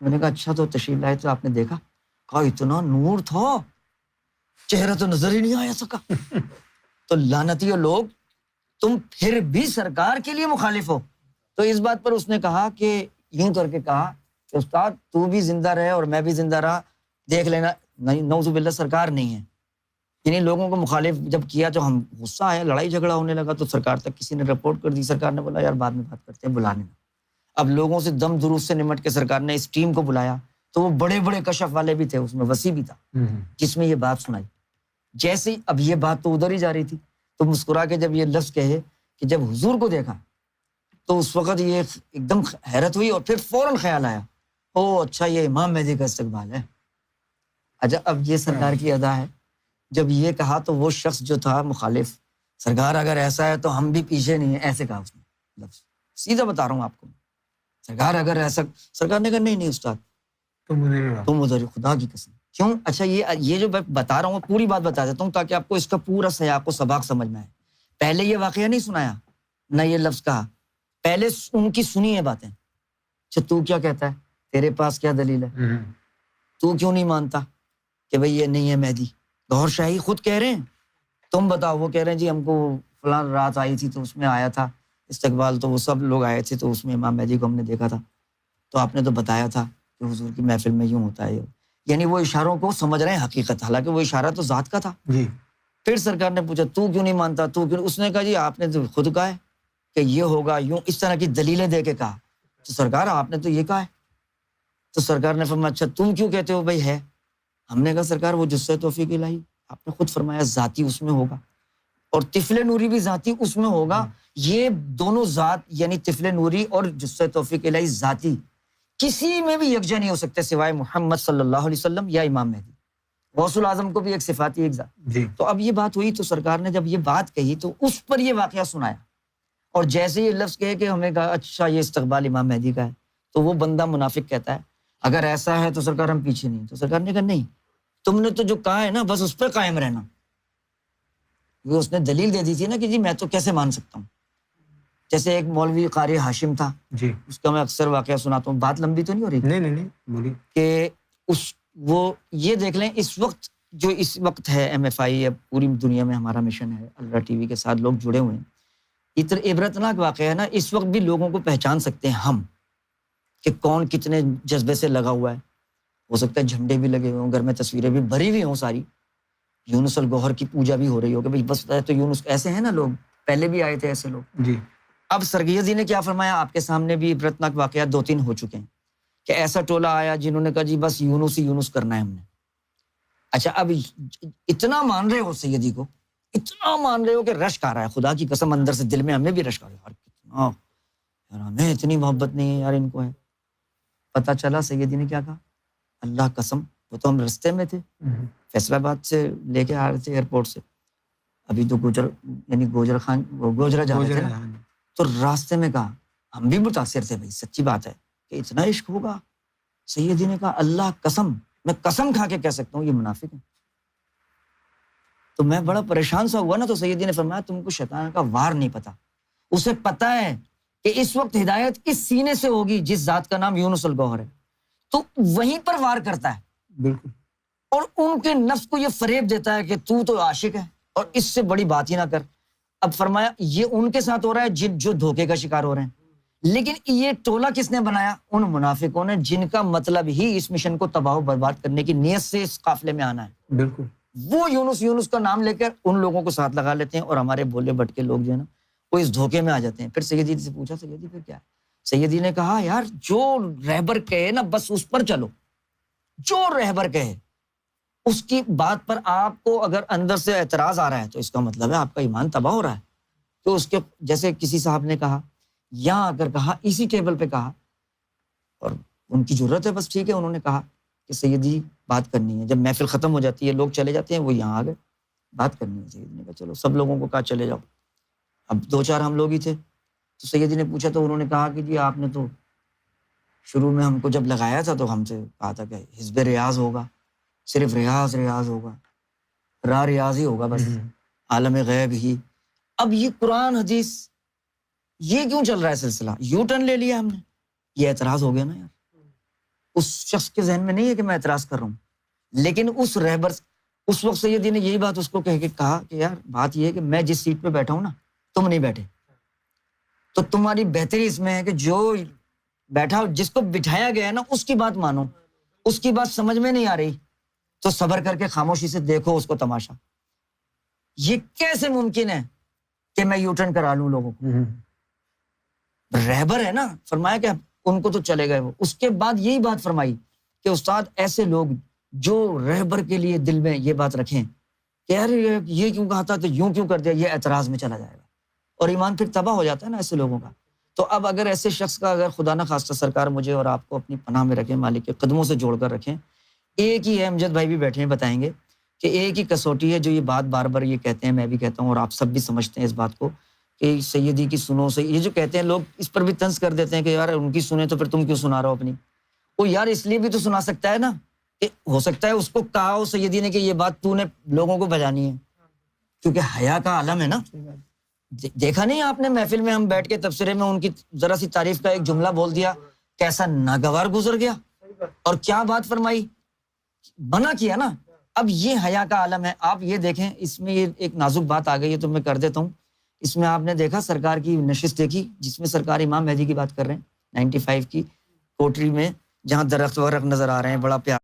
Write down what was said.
میں نے کہا اچھا تو تشریف لائے تو آپ نے دیکھا؟ کہا اتنا نور تھا چہرہ تو نظر ہی نہیں آیا سکا۔ تو لعنتیو لوگ، تم پھر بھی سرکار کے لیے مخالف ہو۔ تو اس بات پر اس نے کہا کہ یوں کر کے کہا کہ استاد تو بھی زندہ رہے اور میں بھی زندہ رہا، دیکھ لینا نہیں نعوذ باللہ سرکار نہیں ہے۔ یعنی لوگوں کو مخالف جب کیا تو ہم غصہ آیا، لڑائی جھگڑا ہونے لگا، تو سرکار تک کسی نے رپورٹ کر دی۔ سرکار نے بولا یار بعد میں بات کرتے ہیں، بلانے میں۔ اب لوگوں سے دم دروس سے نمٹ کے سرکار نے اس ٹیم کو بلایا، تو وہ بڑے بڑے کشف والے بھی تھے، اس میں وسیع بھی تھا جس میں یہ بات سنائی۔ جیسے ہی اب یہ بات تو ادھر ہی جا رہی تھی، تو مسکرا کے جب یہ لفظ کہے کہ جب حضور کو دیکھا تو اس وقت یہ ایک دم حیرت ہوئی، اور پھر فوراً خیال آیا او اچھا یہ امام مہدی کا استقبال ہے۔ اچھا اب یہ سرکار کی ادا ہے، جب یہ کہا تو وہ شخص جو تھا مخالف، سرکار اگر ایسا ہے تو ہم بھی پیچھے نہیں ہیں، ایسے کہا اس نے لفظ، سیدھا بتا رہا ہوں آپ کو، سرکار اگر ایسا، سرکار نے کہا نہیں استاد تم ادھر خدا کی قسم کیوں؟ اچھا یہ جو میں بتا رہا ہوں پوری بات بتا دیتا ہوں تاکہ آپ کو اس کا پورا سیاق و سباق سمجھ میں آئے۔ پہلے یہ واقعہ نہیں سنایا، نہ یہ لفظ کہا، پہلے ان کی سنی ہے باتیں۔ اچھا تو کیا کہتا ہے، تیرے پاس کیا دلیل ہے، تو کیوں نہیں مانتا کہ بھئی یہ نہیں ہے مہدی؟ گوھر شاہی خود کہہ رہے ہیں، تم بتاؤ، وہ کہہ رہے ہیں جی ہم کو فلاں رات آئی تھی تو اس میں آیا تھا استقبال، تو وہ سب لوگ آئے تھے تو اس میں امام مہدی کو ہم نے دیکھا تھا، تو آپ نے تو بتایا تھا کہ حضور کی محفل میں یوں ہوتا ہے۔ یعنی وہ اشاروں کو سمجھ رہے ہیں حقیقت، حالانکہ وہ اشارہ تو ذات کا تھا۔ جی پھر سرکار نے پوچھا تو کیوں نہیں مانتا، تو کیوں؟ اس نے کہا جی آپ نے تو خود کہا ہے کہ یہ ہوگا یوں، اس طرح کی دلیلیں دے کے کہا۔ تو سرکار آپ نے تو یہ کہا ہے۔ تو سرکار نے فرمایا اچھا تم کیوں کہتے ہو بھائی ہے؟ ہم نے کہا سرکار وہ جسہ توفیق الہی آپ نے خود فرمایا ذاتی اس میں ہوگا، اور طفل نوری بھی ذاتی اس میں ہوگا۔ یہ دونوں ذات یعنی طفل نوری اور جسہ توفیق الہی ذاتی کسی میں بھی یکجا نہیں ہو سکتے سوائے محمد صلی اللہ علیہ وسلم یا امام مہدی۔ غوث العظم کو بھی ایک صفاتی ایک ذات۔ جی تو اب یہ بات ہوئی تو سرکار نے جب یہ بات کہی تو اس پر یہ واقعہ سنایا، اور جیسے یہ لفظ کہے کہ ہمیں کہا اچھا یہ استقبال امام مہدی کا ہے، تو وہ بندہ منافق کہتا ہے اگر ایسا ہے تو سرکار ہم پیچھے نہیں۔ تو سرکار نے کہا نہیں، تم نے تو جو کہا ہے نا بس اس پہ قائم رہنا۔ وہ اس نے دلیل دے دی تھی نا کہ جی میں تو کیسے مان سکتا ہوں۔ جیسے ایک مولوی قاری ہاشم تھا، جی اس کا میں اکثر واقعہ سناتا ہوں، بات لمبی تو نہیں ہو رہی نہیں بولیے۔ کہ وہ یہ دیکھ لیں اس وقت جو اس وقت ہے ایم ایف آئی، اب پوری دنیا میں ہمارا مشن ہے، الرا ٹی وی کے ساتھ لوگ جڑے ہوئے ہیں۔ عبرتناک واقعہ ہے نا، اس وقت بھی لوگوں کو پہچان سکتے ہیں ہم کہ کون کتنے جذبے سے لگا ہوا ہے۔ ہو سکتا ہے جھنڈے بھی لگے ہوئے ہوں، گھر میں تصویریں بھی بھری ہوئی ہوں ساری، یونس الگوہر کی پوجا بھی ہو رہی ہو کہ بھائی بس تو یونس، ایسے ہیں نا لوگ، پہلے بھی آئے تھے ایسے لوگ۔ جی اب سرگیزی نے کیا فرمایا، آپ کے سامنے بھی عبرتناک واقعات 2-3 ہو چکے ہیں کہ ایسا ٹولہ آیا جنہوں نے کہا جی بس یونس ہی یونس کرنا ہے ہم نے۔ اچھا اب اتنا مان رہے ہو سیدی کو، اتنا مان رہے ہو کہ رشک آ رہا ہے، خدا کی قسم اندر سے دل میں ہمیں بھی رشک آ رہا ہے، یار کتنا، یار ہمیں اتنی محبت نہیں ہے یار ان کو ہے۔ پتہ چلا سیدی نے کیا کہا، اللہ قسم وہ تو ہم رستے میں تھے، فیصل آباد سے لے کے آ رہے تھے ایئرپورٹ سے، ابھی تو گوجرا جا رہے تھے نا، تو راستے میں کہا ہم بھی متاثر تھے بھائی، سچی بات ہے کہ اتنا عشق ہوگا۔ سیدی نے کہا اللہ قسم، میں قسم کھا کے کہہ سکتا ہوں یہ منافق ہے۔ تو میں بڑا پریشان سا ہوا نا، تو سیدی نے فرمایا تم کو شیطان کا وار نہیں پتا، اسے پتا ہے کہ اس وقت ہدایت کس سینے سے ہوگی جس ذات کا نام یونس الگوہر ہے، تو وہیں پر وار کرتا ہے، بالکل، اور ان کے نفس کو یہ فریب دیتا ہے کہ تو عاشق ہے اور اس سے بڑی بات ہی نہ کر۔ اب فرمایا یہ ان کے ساتھ ہو رہا ہے جو دھوکے کا شکار ہو رہے ہیں، لیکن یہ ٹولہ کس نے بنایا؟ ان منافقوں نے، جن کا مطلب ہی اس مشن کو تباہ و برباد کرنے کی نیت سے اس قافلے میں آنا ہے۔ بالکل وہ یونس کا نام لے کر ان لوگوں کو ساتھ لگا لیتے ہیں، اور ہمارے بھولے بھٹکے لوگ جو ہے نا وہ اس دھوکے میں آ جاتے ہیں۔ پھر سیدی سے پوچھا سیدی پھر کیا ہے؟ سیدی نے کہا یار جو رہبر کہے نا بس اس پر چلو، جو رہبر کہے اس کی بات پر آپ کو اگر اندر سے اعتراض آ رہا ہے تو اس کا مطلب ہے آپ کا ایمان تباہ ہو رہا ہے۔ تو اس کے جیسے کسی صاحب نے کہا، یہاں اگر کہا اسی ٹیبل پہ کہا، اور ان کی ضرورت ہے بس ٹھیک ہے، انہوں نے کہا کہ سیدی بات کرنی ہے، جب محفل ختم ہو جاتی ہے لوگ چلے جاتے ہیں، وہ یہاں آ گئے بات کرنی ہے۔ سیدی نے کہا چلو، سب لوگوں کو کہا چلے جاؤ، اب 2-4 ہم لوگ ہی تھے۔ تو سیدی نے پوچھا تو انہوں نے کہا کہ جی آپ نے تو شروع میں ہم کو جب لگایا تھا تو ہم سے کہا تھا کہ حزب ریاض ہوگا، صرف ریاض ہوگا، ریاض ہی ہوگا بس، عالم غیب ہی۔ اب یہ قرآن حدیث یہ کیوں چل رہا ہے سلسلہ، یو ٹرن لے لیا ہم نے، یہ اعتراض ہو گیا نا یار۔ اس شخص کے ذہن میں نہیں ہے کہ میں اعتراض کر رہا ہوں، لیکن اس رہبر اس وقت سیدی نے یہی بات اس کو کہہ کے کہا کہ یار بات یہ ہے کہ میں جس سیٹ پہ بیٹھا ہوں نا تم نہیں بیٹھے، تو تمہاری بہتری اس میں ہے کہ جو بیٹھا جس کو بٹھایا گیا ہے نا اس کی بات مانو، اس کی بات سمجھ میں نہیں آ رہی تو صبر کر کے خاموشی سے دیکھو اس کو تماشا۔ یہ کیسے ممکن ہے کہ میں یو ٹرن کرا لوں لوگوں کو؟ رہبر ہے نا، فرمایا کہ ان کو تو چلے گئے وہ، اس کے بعد یہی بات فرمائی کہ استاد ایسے لوگ جو رہبر کے لیے دل میں یہ بات رکھیں کہ یار یہ کیوں کہا تھا تو یوں کیوں کر دیا، یہ اعتراض میں چلا جائے گا اور ایمان پھر تباہ ہو جاتا ہے نا ایسے لوگوں کا۔ تو اب اگر ایسے شخص کا اگر خدا نہ خواستہ سرکار مجھے اور آپ کو اپنی پناہ میں رکھیں، مالک کے قدموں سے جوڑ کر رکھیں، ایک ہی ہے، امجد بھائی بھی بیٹھے ہیں بتائیں گے کہ ایک ہی کسوٹی ہے جو یہ بات بار بار یہ کہتے ہیں، میں بھی کہتا ہوں اور آپ سب بھی سمجھتے ہیں اس بات کو کہ سیدی کی سنو سے یہ جو کہتے ہیں لوگ اس پر بھی طنز کر دیتے ہیں کہ یار ان کی سنیں تو پھر تم کیوں سنا رہے ہو اپنی؟ وہ یار اس لیے بھی تو سنا سکتا ہے نا کہ ہو سکتا ہے اس کو کہا ہو سیدی نے کہ یہ بات تو نے لوگوں کو بجانی ہے، کیونکہ حیا کا عالم ہے نا۔ دیکھا نہیں آپ نے محفل میں ہم بیٹھ کے تبصرے میں ان کی ذرا سی تعریف کا ایک جملہ بول دیا، کیسا ناگوار گزر گیا اور کیا بات فرمائی، منع کیا نا۔ اب یہ حیا کا عالم ہے، آپ یہ دیکھیں اس میں یہ ایک نازک بات آ گئی ہے تو میں کر دیتا ہوں۔ اس میں آپ نے دیکھا سرکار کی نشست دیکھی جس میں سرکار امام مہدی کی بات کر رہے ہیں 95 کی کوٹری میں، جہاں درخت ورخت نظر آ رہے ہیں، بڑا پیار